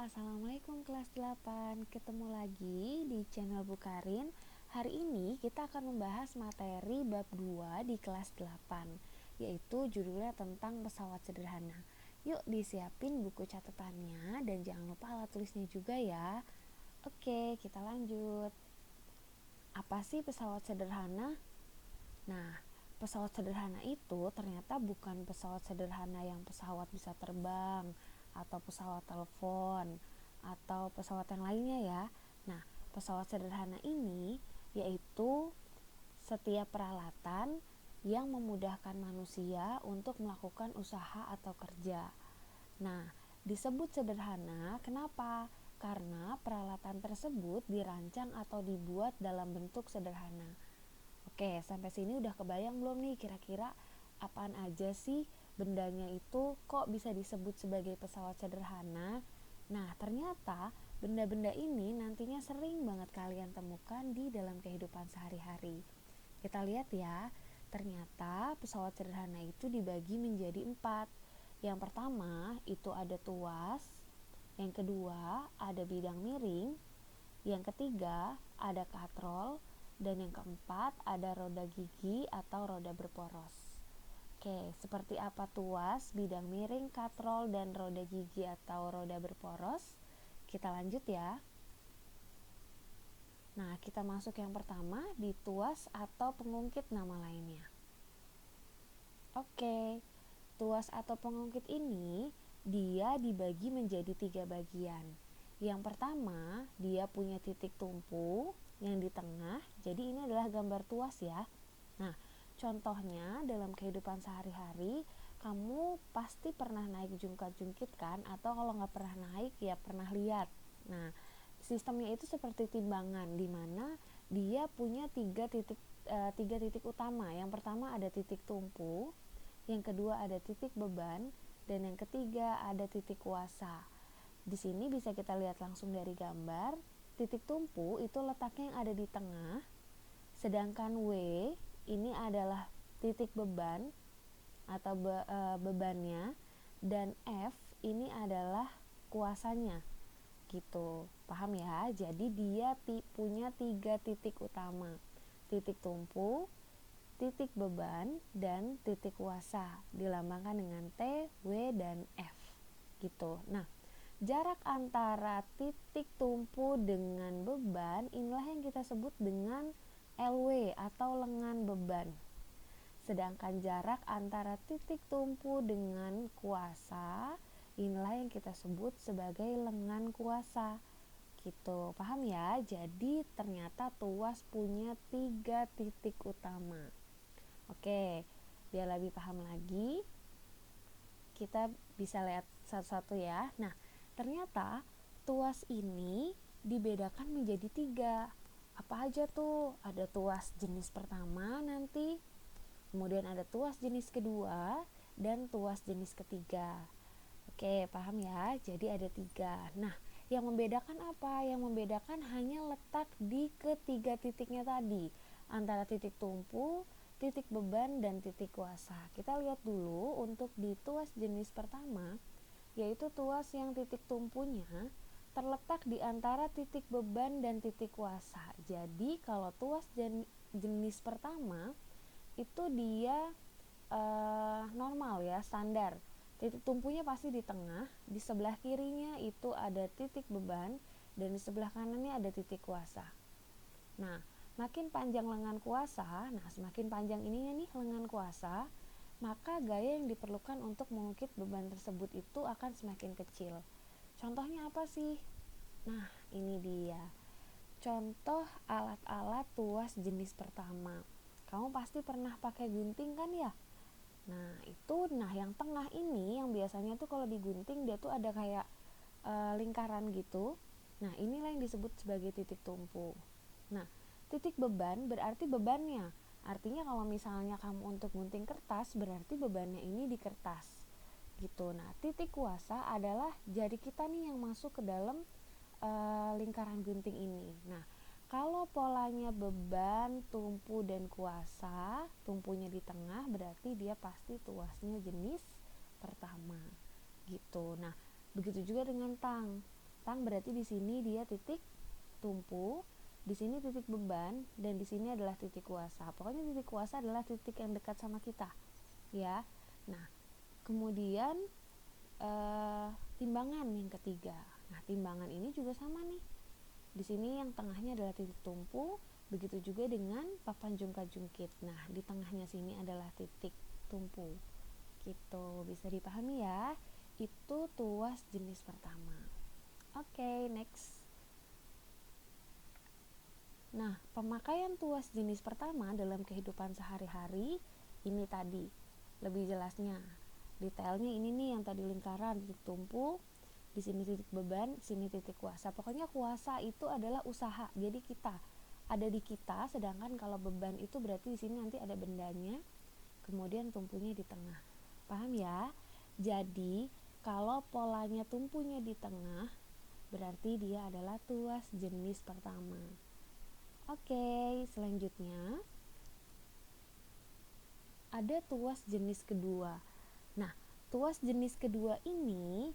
Assalamualaikum kelas 8. Ketemu lagi di channel Bu Karin. Hari ini kita akan membahas materi bab 2 di kelas 8, yaitu judulnya tentang pesawat sederhana. Yuk disiapin buku catatannya dan jangan lupa alat tulisnya juga ya. Oke, kita lanjut. Apa sih pesawat sederhana? Nah, pesawat sederhana itu ternyata bukan pesawat sederhana yang pesawat bisa terbang atau pesawat telepon atau pesawat yang lainnya ya. Nah, pesawat sederhana ini yaitu setiap peralatan yang memudahkan manusia untuk melakukan usaha atau kerja. Nah, disebut sederhana kenapa? Karena peralatan tersebut dirancang atau dibuat dalam bentuk sederhana. Oke, sampai sini udah kebayang belum nih kira-kira apaan aja sih bendanya itu kok bisa disebut sebagai pesawat sederhana? Nah, ternyata benda-benda ini nantinya sering banget kalian temukan di dalam kehidupan sehari-hari. Kita lihat ya, ternyata pesawat sederhana itu dibagi menjadi 4. Yang pertama itu ada tuas, yang kedua ada bidang miring, yang ketiga ada katrol, dan yang keempat ada roda gigi atau roda berporos. Oke, seperti apa tuas, bidang miring, katrol, dan roda gigi atau roda berporos? Kita lanjut ya. Nah, kita masuk yang pertama di tuas atau pengungkit nama lainnya. Oke, tuas atau pengungkit ini dia dibagi menjadi 3 bagian. Yang pertama, dia punya titik tumpu yang di tengah, jadi ini adalah gambar tuas ya. Nah, contohnya dalam kehidupan sehari-hari, kamu pasti pernah naik jungkat-jungkit kan? Atau kalau nggak pernah naik ya pernah lihat. Nah, sistemnya itu seperti timbangan, di mana dia punya tiga titik utama. Yang pertama ada titik tumpu, yang kedua ada titik beban, dan yang ketiga ada titik kuasa. Di sini bisa kita lihat langsung dari gambar, titik tumpu itu letaknya yang ada di tengah, sedangkan W ini adalah titik beban atau bebannya, dan F ini adalah kuasanya. Gitu, paham ya? Jadi dia punya 3 titik utama, titik tumpu, titik beban, dan titik kuasa, dilambangkan dengan T, W, dan F gitu. Nah, jarak antara titik tumpu dengan beban inilah yang kita sebut dengan LW atau lengan beban. Sedangkan jarak antara titik tumpu dengan kuasa inilah yang kita sebut sebagai lengan kuasa. Gitu, paham ya? Jadi ternyata tuas punya 3 titik utama. Oke, biar lebih paham lagi, kita bisa lihat satu-satu ya. Nah, ternyata tuas ini dibedakan menjadi 3. Apa aja tuh? Ada tuas jenis pertama nanti, kemudian ada tuas jenis kedua, dan tuas jenis ketiga. Oke, paham ya? Jadi ada 3. Nah, yang membedakan apa? Yang membedakan hanya letak di ketiga titiknya tadi, antara titik tumpu, titik beban, dan titik kuasa. Kita lihat dulu untuk di tuas jenis pertama, yaitu tuas yang titik tumpunya terletak di antara titik beban dan titik kuasa. Jadi kalau tuas jenis pertama itu dia normal ya, standar. Titik tumpunya pasti di tengah, di sebelah kirinya itu ada titik beban, dan di sebelah kanannya ada titik kuasa. Nah, makin panjang lengan kuasa, nah semakin panjang ininya nih lengan kuasa, maka gaya yang diperlukan untuk mengungkit beban tersebut itu akan semakin kecil. Contohnya apa sih? Nah, ini dia. Contoh alat-alat tuas jenis pertama. Kamu pasti pernah pakai gunting kan ya? Nah, yang tengah ini yang biasanya tuh kalau digunting dia tuh ada kayak lingkaran gitu. Nah, inilah yang disebut sebagai titik tumpu. Nah, titik beban berarti bebannya. Artinya kalau misalnya kamu untuk gunting kertas, berarti bebannya ini di kertas. Gitu. Nah, titik kuasa adalah jari kita nih yang masuk ke dalam lingkaran gunting ini. Nah, kalau polanya beban, tumpu, dan kuasa, tumpunya di tengah berarti dia pasti tuasnya jenis pertama. Gitu. Nah, begitu juga dengan tang. tang berarti di sini dia titik tumpu, di sini titik beban, dan di sini adalah titik kuasa. Pokoknya titik kuasa adalah titik yang dekat sama kita, ya. Nah, kemudian timbangan yang ketiga. Nah, timbangan ini juga sama nih. Di sini yang tengahnya adalah titik tumpu, begitu juga dengan papan jungkat-jungkit. Nah, di tengahnya sini adalah titik tumpu. Gitu, bisa dipahami ya? Itu tuas jenis pertama. Oke, next. Nah, pemakaian tuas jenis pertama dalam kehidupan sehari-hari ini tadi. Lebih jelasnya, detailnya ini nih yang tadi lingkaran, titik tumpu, di sini titik beban, sini titik kuasa. Pokoknya kuasa itu adalah usaha. Jadi kita ada di kita, sedangkan kalau beban itu berarti di sini nanti ada bendanya, kemudian tumpunya di tengah. Paham ya? Jadi, kalau polanya tumpunya di tengah, berarti dia adalah tuas jenis pertama. Oke, selanjutnya ada tuas jenis kedua. Nah, tuas jenis kedua ini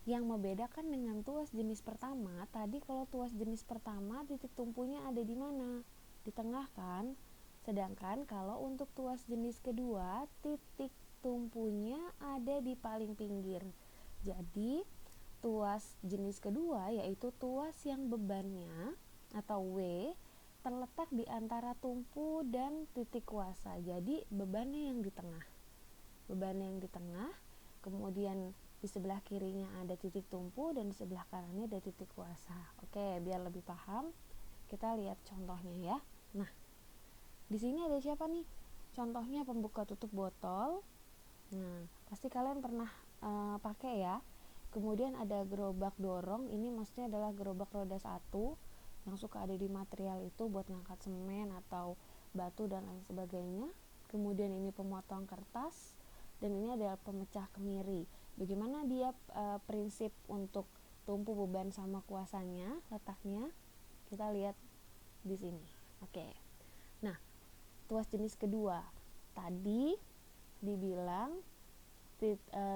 yang membedakan dengan tuas jenis pertama. Tadi kalau tuas jenis pertama titik tumpunya ada di mana? Di tengah kan? Sedangkan kalau untuk tuas jenis kedua titik tumpunya ada di paling pinggir. Jadi tuas jenis kedua yaitu tuas yang bebannya atau W terletak di antara tumpu dan titik kuasa. Jadi bebannya yang di tengah. Bebannya yang di tengah, kemudian di sebelah kirinya ada titik tumpu dan di sebelah kanannya ada titik kuasa. Oke, biar lebih paham, kita lihat contohnya ya. Nah, di sini ada siapa nih? Contohnya pembuka tutup botol. Nah, pasti kalian pernah pakai ya. Kemudian ada gerobak dorong, ini maksudnya adalah gerobak roda 1 yang suka ada di material itu buat ngangkat semen atau batu dan lain sebagainya. Kemudian ini pemotong kertas dan ini adalah pemecah kemiri. Bagaimana dia prinsip untuk tumpu beban sama kuasanya, letaknya kita lihat di sini. Oke. Nah, tuas jenis kedua tadi dibilang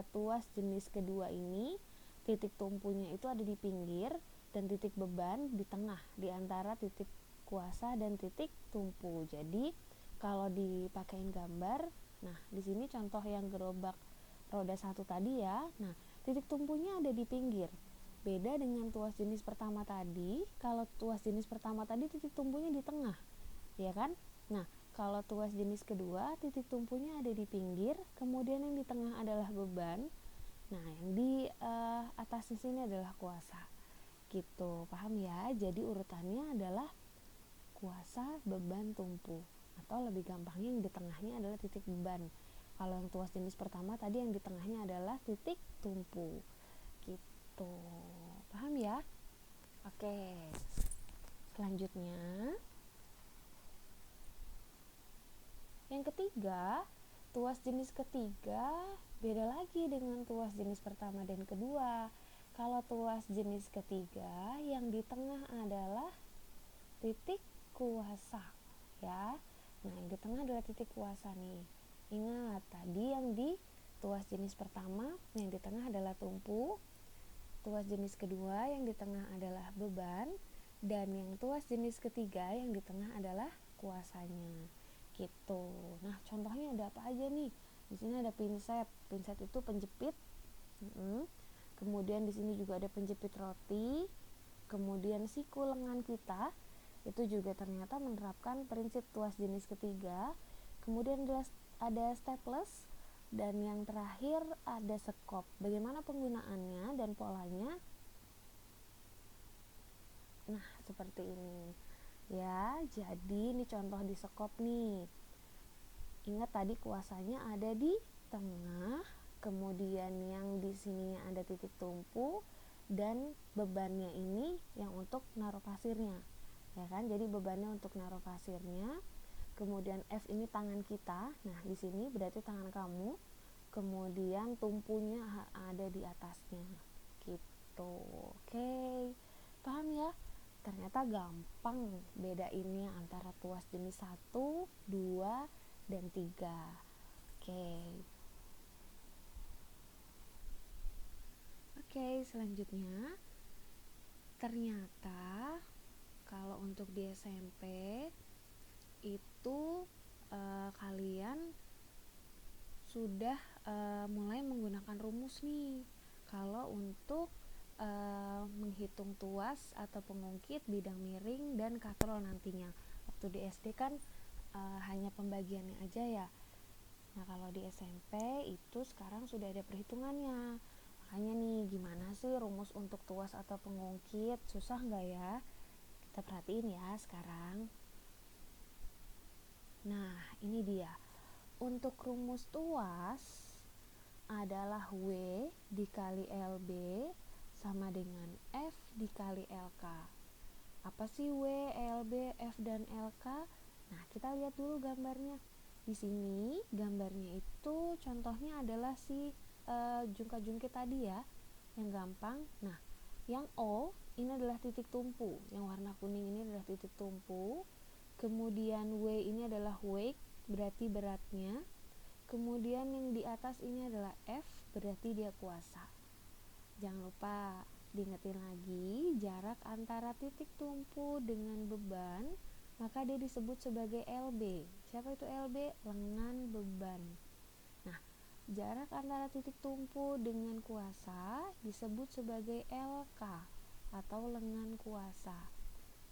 tuas jenis kedua ini titik tumpunya itu ada di pinggir dan titik beban di tengah di antara titik kuasa dan titik tumpu. Jadi kalau dipakein gambar, nah di sini contoh yang gerobak roda 1 tadi ya. Nah, titik tumpunya ada di pinggir. Beda dengan tuas jenis pertama tadi. Kalau tuas jenis pertama tadi titik tumpunya di tengah, ya kan? Nah, kalau tuas jenis kedua titik tumpunya ada di pinggir, kemudian yang di tengah adalah beban. Nah, yang di atas sini adalah kuasa. Gitu, paham ya? Jadi urutannya adalah kuasa, beban, tumpu. Atau lebih gampangnya yang di tengahnya adalah titik beban. Kalau yang tuas jenis pertama tadi yang di tengahnya adalah titik tumpu. Gitu. Paham ya? Oke. Selanjutnya yang ketiga, tuas jenis ketiga beda lagi dengan tuas jenis pertama dan kedua. Kalau tuas jenis ketiga yang di tengah adalah titik kuasa, ya. Nah, yang di tengah adalah titik kuasa nih. Ingat, tadi yang di tuas jenis pertama yang di tengah adalah tumpu, tuas jenis kedua yang di tengah adalah beban, dan yang tuas jenis ketiga yang di tengah adalah kuasanya. Gitu. Nah, contohnya ada apa aja nih? Di sini ada pinset. Pinset itu penjepit. Kemudian di sini juga ada penjepit roti. Kemudian siku lengan kita itu juga ternyata menerapkan prinsip tuas jenis ketiga. Kemudian ada staples dan yang terakhir ada sekop. Bagaimana penggunaannya dan polanya? Nah, seperti ini. Ya, jadi ini contoh di sekop nih. Ingat tadi kuasanya ada di tengah, kemudian yang di sininya ada titik tumpu dan bebannya ini yang untuk naruh pasirnya. Ya kan? Jadi bebannya untuk naruh pasirnya. Kemudian F ini tangan kita. Nah, di sini berarti tangan kamu. Kemudian tumpunya ada di atasnya. Gitu. Oke. Paham ya? Ternyata gampang bedainnya antara tuas jenis 1, 2, dan 3. Oke, selanjutnya ternyata kalau untuk di SMP itu kalian sudah mulai menggunakan rumus nih kalau untuk menghitung tuas atau pengungkit, bidang miring, dan katrol nantinya. Waktu di SD kan hanya pembagiannya aja ya. Nah kalau di SMP itu sekarang sudah ada perhitungannya. Makanya nih gimana sih rumus untuk tuas atau pengungkit? Susah nggak ya? Kita perhatiin ya sekarang. Nah ini dia. Untuk rumus tuas adalah W dikali LB sama dengan F dikali LK. Apa sih W, LB, F, dan LK? Nah, kita lihat dulu gambarnya. Di sini gambarnya itu contohnya adalah si jungka-jungkit tadi ya, yang gampang. Nah, yang O ini adalah titik tumpu, yang warna kuning ini adalah titik tumpu. Kemudian W ini adalah weight, berarti beratnya. Kemudian yang di atas ini adalah F, berarti dia kuasa. Jangan lupa diingetin lagi jarak antara titik tumpu dengan beban, maka dia disebut sebagai LB. Siapa itu LB? Lengan beban. Nah, jarak antara titik tumpu dengan kuasa disebut sebagai LK atau lengan kuasa.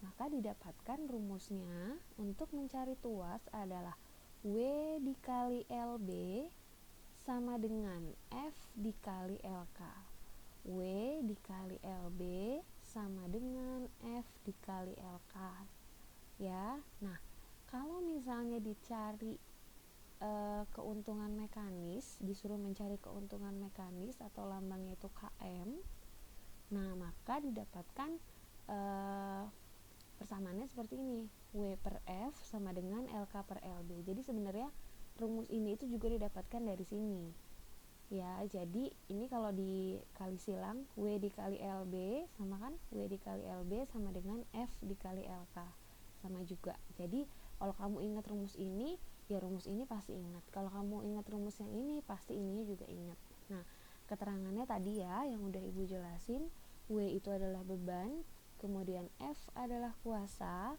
Maka didapatkan rumusnya untuk mencari tuas adalah W dikali LB sama dengan F dikali LK. W dikali LB sama dengan F dikali LK. Ya, nah kalau misalnya dicari keuntungan mekanis, disuruh mencari keuntungan mekanis atau lambangnya itu KM, nah maka didapatkan persamaannya seperti ini, W per F sama dengan LK per LB. Jadi sebenarnya rumus ini itu juga didapatkan dari sini ya. Jadi ini kalau dikali silang, W dikali LB sama kan, W dikali LB sama dengan F dikali LK, sama juga. Jadi kalau kamu ingat rumus ini, ya rumus ini pasti ingat. Kalau kamu ingat rumus yang ini, pasti ininya juga ingat. Nah, keterangannya tadi ya yang udah ibu jelasin, W itu adalah beban, kemudian F adalah kuasa,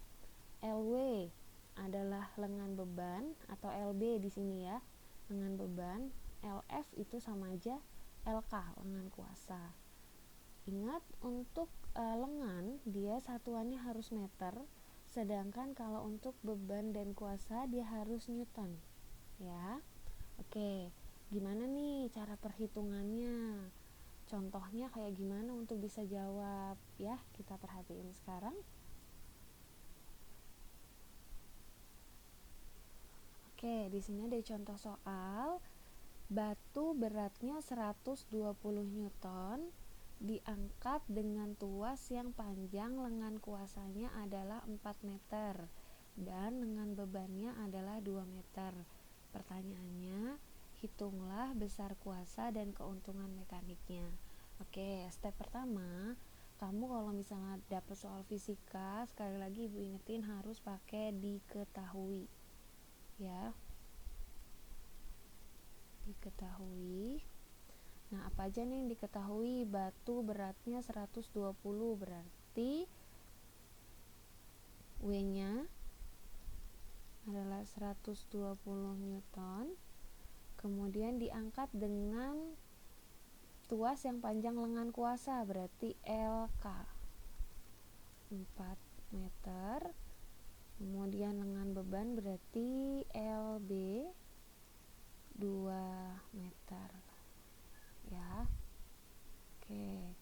LW adalah lengan beban atau LB di sini ya, lengan beban, LF itu sama aja LK, lengan kuasa. Ingat untuk lengan dia satuannya harus meter, sedangkan kalau untuk beban dan kuasa dia harus newton ya. Oke, gimana nih cara perhitungannya? Contohnya kayak gimana untuk bisa jawab ya, kita perhatiin sekarang. Oke, di sini ada contoh soal. Batu beratnya 120 Newton diangkat dengan tuas yang panjang lengan kuasanya adalah 4 meter dan lengan bebannya adalah 2 meter. Pertanyaannya, hitunglah besar kuasa dan keuntungan mekaniknya. Oke, step pertama, kamu kalau misalnya dapat soal fisika, sekali lagi ibu ingetin harus pakai diketahui ya, diketahui. Nah, apa aja nih yang diketahui? Batu beratnya 120, berarti W-nya adalah 120 Newton. Kemudian diangkat dengan tuas yang panjang lengan kuasa, berarti LK 4 meter. Kemudian lengan beban berarti LB 2 meter. Ya. Oke.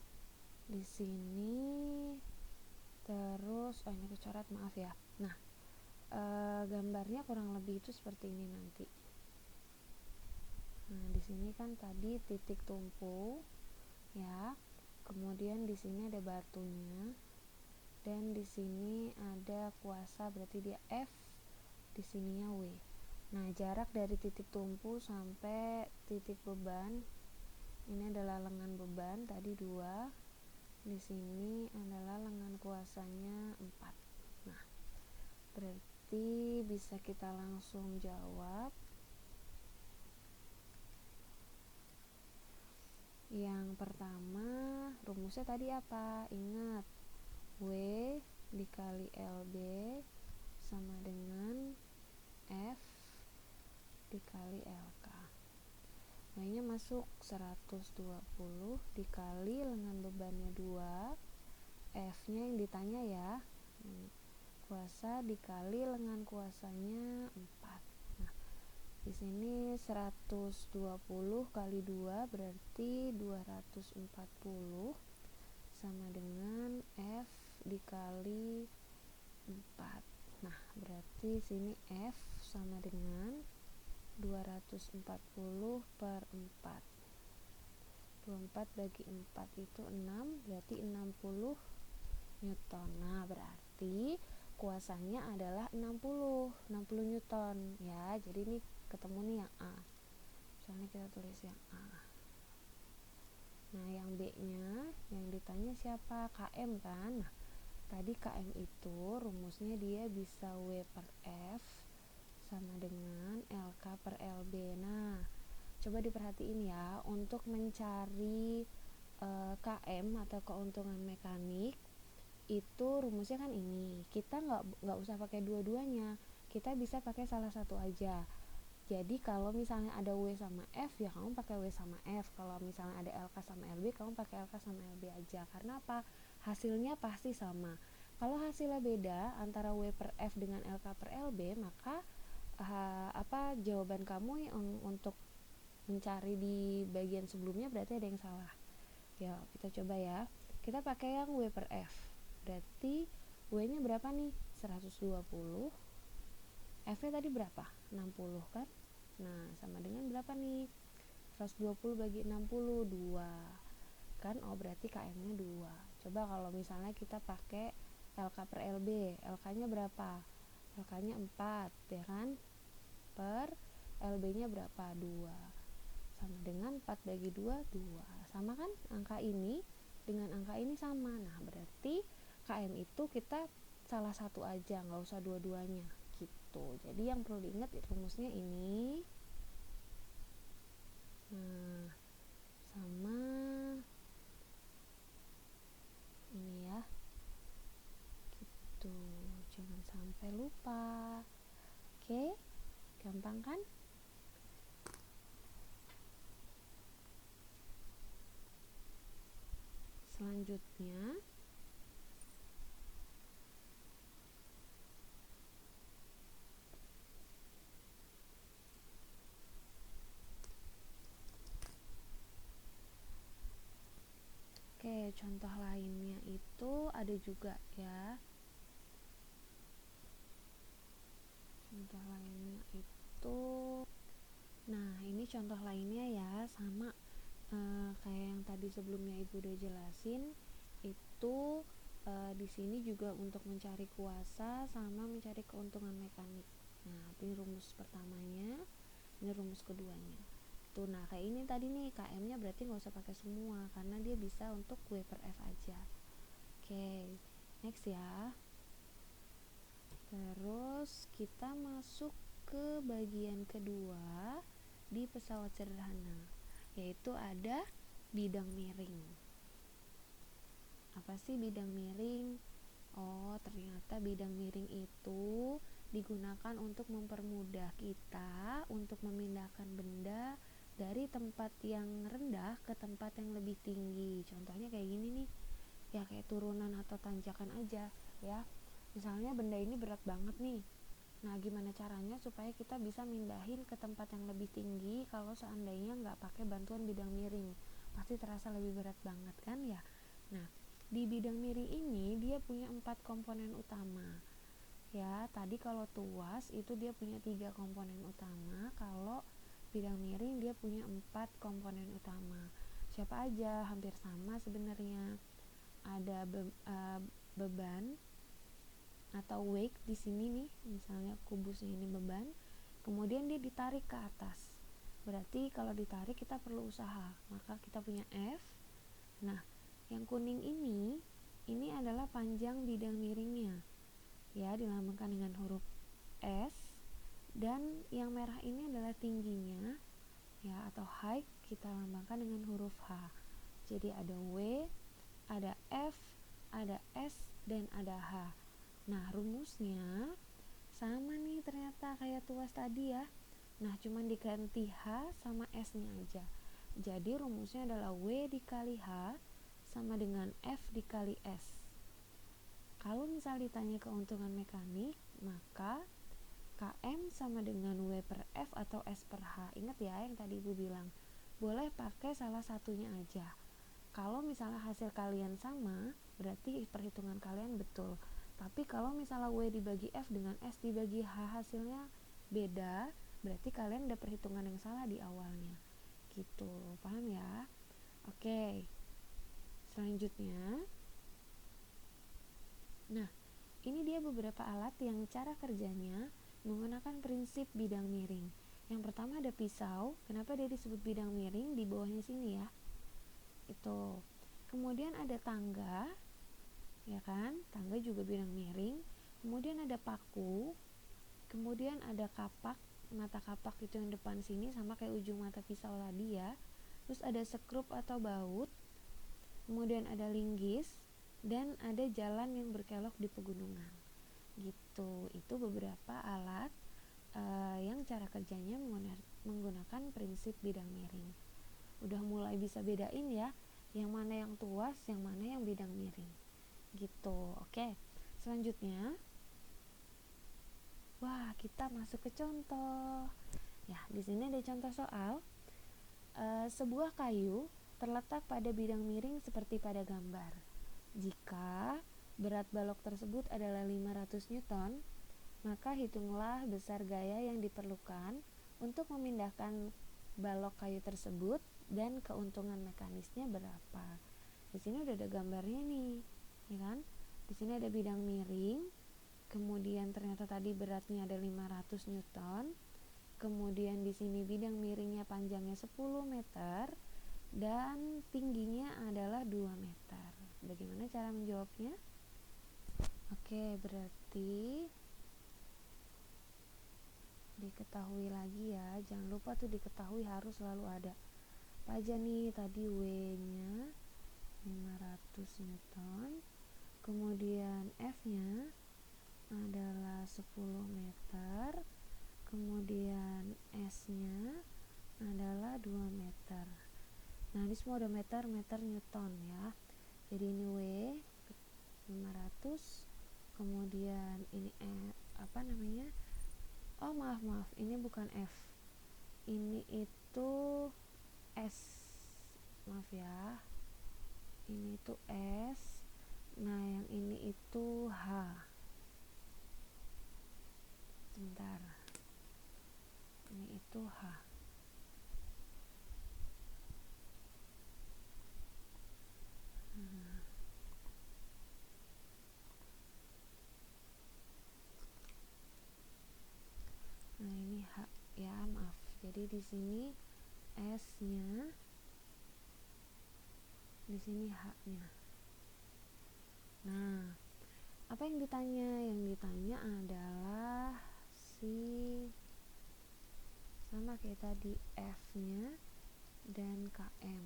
Di sini terus ini kecoret, maaf ya. Nah, gambarnya kurang lebih itu seperti ini nanti. Nah, di sini kan tadi titik tumpu ya. Kemudian di sini ada batunya. Dan di sini ada kuasa, berarti dia F, di sininya W. Nah, jarak dari titik tumpu sampai titik beban ini adalah lengan beban tadi 2. Di sini adalah lengan kuasanya 4. Nah, berarti bisa kita langsung jawab. Yang pertama, rumusnya tadi apa? Ingat, W dikali LB sama dengan F dikali LK. W nya masuk 120 dikali lengan bebannya 2, F nya yang ditanya ya, kuasa dikali lengan kuasanya 4. Nah, di sini 120 kali 2 berarti 240 sama dengan F dikali 4. Nah, berarti sini F sama dengan 240 per 4. 24 bagi 4 itu 6, berarti 60 Newton. Nah, berarti kuasanya adalah 60 Newton ya. Jadi ini ketemu nih yang A. Misalnya kita tulis yang A. Nah, yang B-nya yang ditanya siapa? KM kan? Nah, tadi KM itu rumusnya dia bisa W per F sama dengan LK per LB. Nah, coba diperhatiin ya, untuk mencari KM atau keuntungan mekanik itu rumusnya kan ini. Kita nggak usah pakai dua-duanya, kita bisa pakai salah satu aja. Jadi kalau misalnya ada W sama F, ya kamu pakai W sama F. Kalau misalnya ada LK sama LB, kamu pakai LK sama LB aja. Karena apa? Hasilnya pasti sama. Kalau hasilnya beda antara W per F dengan LK per LB, maka jawaban kamu yang untuk mencari di bagian sebelumnya berarti ada yang salah. Ya, kita coba ya. Kita pakai yang W per F. Berarti W-nya berapa nih? 120. F-nya tadi berapa? 60 kan? Nah, sama dengan berapa nih? 120 bagi 60, 2. Kan? Oh, berarti KM-nya 2. Coba kalau misalnya kita pakai LK per LB, LK-nya berapa? LK-nya 4, ya kan? Per LB-nya berapa? 2. Sama dengan 4 bagi 2, 2. Sama kan? Angka ini dengan angka ini sama. Nah, berarti KM itu kita salah satu aja, nggak usah dua-duanya gitu. Jadi yang perlu diingat rumusnya ini. Nah, sama ini ya. Gitu. Jangan sampai lupa. Oke? Gampang kan? Selanjutnya contoh lainnya itu ada juga ya. Contoh lainnya itu, nah ini contoh lainnya ya, sama kayak yang tadi sebelumnya ibu udah jelasin. Itu di sini juga untuk mencari kuasa sama mencari keuntungan mekanik. Nah, ini rumus pertamanya, ini rumus keduanya. Tuh, nah kayak ini tadi nih, KM-nya berarti nggak usah pakai semua karena dia bisa untuk W per F aja. Oke, next ya. Terus kita masuk ke bagian kedua di pesawat sederhana, yaitu ada bidang miring. Apa sih bidang miring? Oh, ternyata bidang miring itu digunakan untuk mempermudah kita untuk memindahkan benda dari tempat yang rendah ke tempat yang lebih tinggi. Contohnya kayak gini nih, ya kayak turunan atau tanjakan aja ya. Misalnya benda ini berat banget nih. Nah, gimana caranya supaya kita bisa mindahin ke tempat yang lebih tinggi kalau seandainya nggak pakai bantuan bidang miring? Pasti terasa lebih berat banget kan ya? Nah, di bidang miring ini dia punya 4 komponen utama. Ya, tadi kalau tuas itu dia punya 3 komponen utama, kalau bidang miring dia punya 4 komponen utama. Siapa aja? Hampir sama sebenarnya. Ada beban atau weight di sini nih, misalnya kubusnya ini beban, kemudian dia ditarik ke atas. Berarti kalau ditarik kita perlu usaha, maka kita punya F. Nah, yang kuning ini adalah panjang bidang miringnya. Ya, dilambangkan dengan huruf S, dan yang merah ini adalah tingginya ya, atau height kita lambangkan dengan huruf H. Jadi ada W, ada F, ada S, dan ada H. Nah, rumusnya sama nih ternyata kayak tuas tadi ya. Nah, cuman diganti H sama S-nya aja. Jadi rumusnya adalah W dikali H sama dengan F dikali S. Kalau misal ditanya keuntungan mekanik, maka Km sama dengan W per F atau S per H. Ingat ya yang tadi Ibu bilang, boleh pakai salah satunya aja. Kalau misalnya hasil kalian sama, berarti perhitungan kalian betul. Tapi kalau misalnya W dibagi F dengan S dibagi H hasilnya beda, berarti kalian ada perhitungan yang salah di awalnya. Gitu, paham ya? Oke, selanjutnya. Nah, ini dia beberapa alat yang cara kerjanya menggunakan prinsip bidang miring. Yang pertama ada pisau. Kenapa dia disebut bidang miring? Di bawahnya sini ya. Itu. Kemudian ada tangga, ya kan? Tangga juga bidang miring. Kemudian ada paku. Kemudian ada kapak. Mata kapak itu yang depan sini sama kayak ujung mata pisau tadi ya. Terus ada sekrup atau baut. Kemudian ada linggis dan ada jalan yang berkelok di pegunungan. Gitu. Itu beberapa alat yang cara kerjanya menggunakan prinsip bidang miring. Udah mulai bisa bedain ya, yang mana yang tuas, yang mana yang bidang miring. Gitu. Oke. Selanjutnya, wah, kita masuk ke contoh. Ya, di sini ada contoh soal. Sebuah kayu terletak pada bidang miring seperti pada gambar. Jika berat balok tersebut adalah 500 Newton, maka hitunglah besar gaya yang diperlukan untuk memindahkan balok kayu tersebut dan keuntungan mekanisnya berapa. Di sini udah ada gambarnya nih, ya kan? Di sini ada bidang miring, kemudian ternyata tadi beratnya ada 500 Newton. Kemudian di sini bidang miringnya panjangnya 10 meter dan tingginya adalah 2 meter. Bagaimana cara menjawabnya? Oke, berarti diketahui lagi ya, jangan lupa tuh diketahui harus selalu ada. Apa aja nih tadi W-nya 500 Newton, kemudian F-nya adalah 10 meter, kemudian S-nya adalah 2 meter. Nah, ini semua ada meter, Newton ya. Jadi ini W 500, kemudian ini oh maaf, ini bukan F, ini itu S, maaf ya, ini itu S. Nah, yang ini itu H. Sebentar, ini itu H. Nah, ini H ya, maaf. Jadi di sini S-nya, di sini H-nya. Nah, apa yang ditanya? Yang ditanya adalah sama kayak tadi, F-nya dan KM.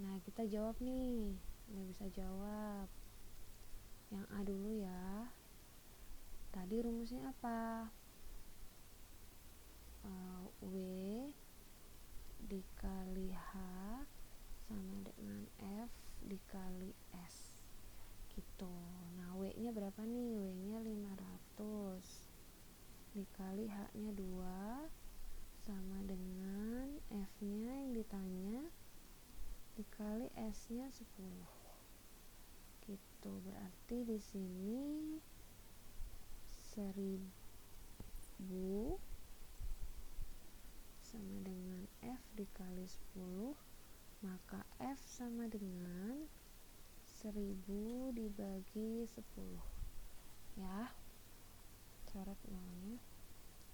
Nah, kita jawab nih. Udah bisa jawab. Yang A dulu ya. Tadi rumusnya apa? W dikali H sama dengan F dikali S. Gitu. Nah, W-nya berapa nih? W-nya 500 dikali H-nya 2 sama dengan F-nya yang ditanya dikali S-nya 10. Gitu. Berarti di sini 1000 sama dengan F dikali 10, maka F sama dengan 1000 dibagi 10 ya, coret nolnya,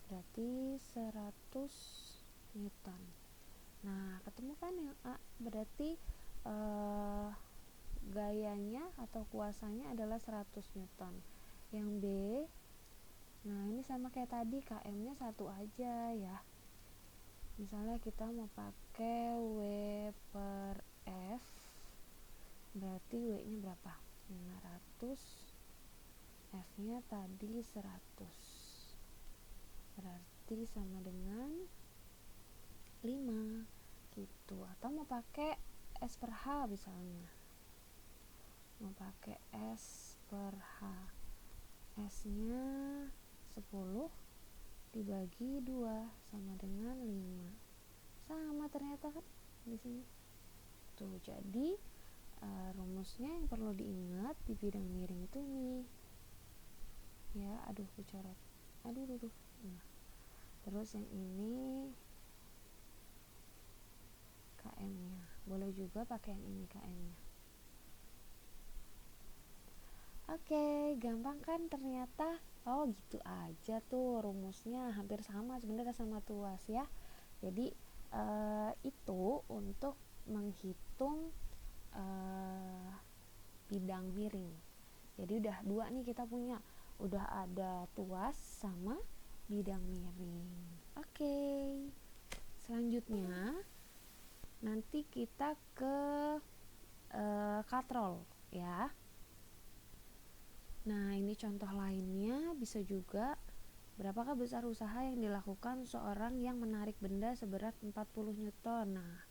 berarti 100 Newton. Nah, ketemu kan yang A, berarti gayanya atau kuasanya adalah 100 Newton. Yang B, nah ini sama kayak tadi, KM nya 1 aja ya. Misalnya kita mau pakai W per F berarti W nya berapa? 500, F nya tadi 100, berarti sama dengan 5 gitu. Atau mau pakai S per H misalnya, mau pakai S per H, S nya 10 dibagi 2 sama dengan 5. Sama ternyata kan di sini. Tuh, jadi rumusnya yang perlu diingat di bidang miring itu ini. Ya, aduh kecoret. Aduh. Nah, terus yang ini KM-nya. Boleh juga pakai yang ini KM-nya. Oke, gampang kan ternyata. Oh, gitu aja tuh rumusnya, hampir sama sebenarnya sama tuas ya. Jadi itu untuk menghitung bidang miring. Jadi udah 2 nih kita punya. Udah ada tuas sama bidang miring. Oke. Selanjutnya nanti kita ke katrol ya. Nah, ini contoh lainnya bisa juga. Berapakah besar usaha yang dilakukan seorang yang menarik benda seberat 40 Newton? Nah,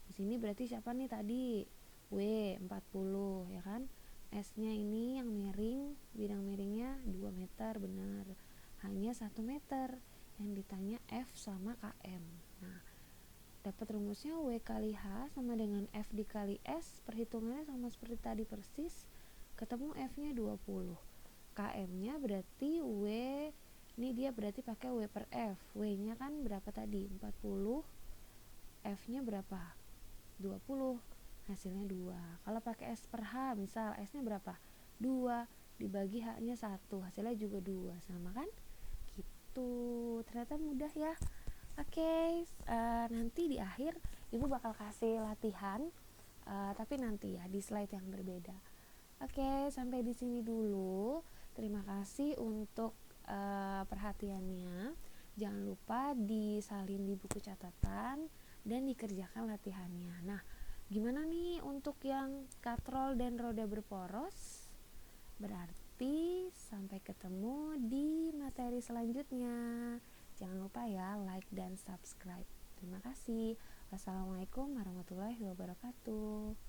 di sini berarti siapa nih tadi? W 40 ya kan? S-nya ini yang miring, bidang miringnya 2 meter, benar. Hanya 1 meter. Yang ditanya F sama KM. Nah, dapat rumusnya W kali H sama dengan F dikali S. Perhitungannya sama seperti tadi persis. Ketemu F-nya 20. KM-nya berarti W, ini dia berarti pakai W per F. W-nya kan berapa tadi? 40. F-nya berapa? 20. Hasilnya 2. Kalau pakai S per H, misal S-nya berapa? 2 dibagi H-nya 1. Hasilnya juga 2. Sama kan? Gitu. Ternyata mudah ya. Oke, nanti di akhir Ibu bakal kasih latihan, tapi nanti ya di slide yang berbeda. Oke, sampai di sini dulu. Terima kasih untuk perhatiannya. Jangan lupa disalin di buku catatan dan dikerjakan latihannya. Nah, gimana nih untuk yang katrol dan roda berporos? Berarti sampai ketemu di materi selanjutnya. Jangan lupa ya like dan subscribe. Terima kasih. Wassalamualaikum warahmatullahi wabarakatuh.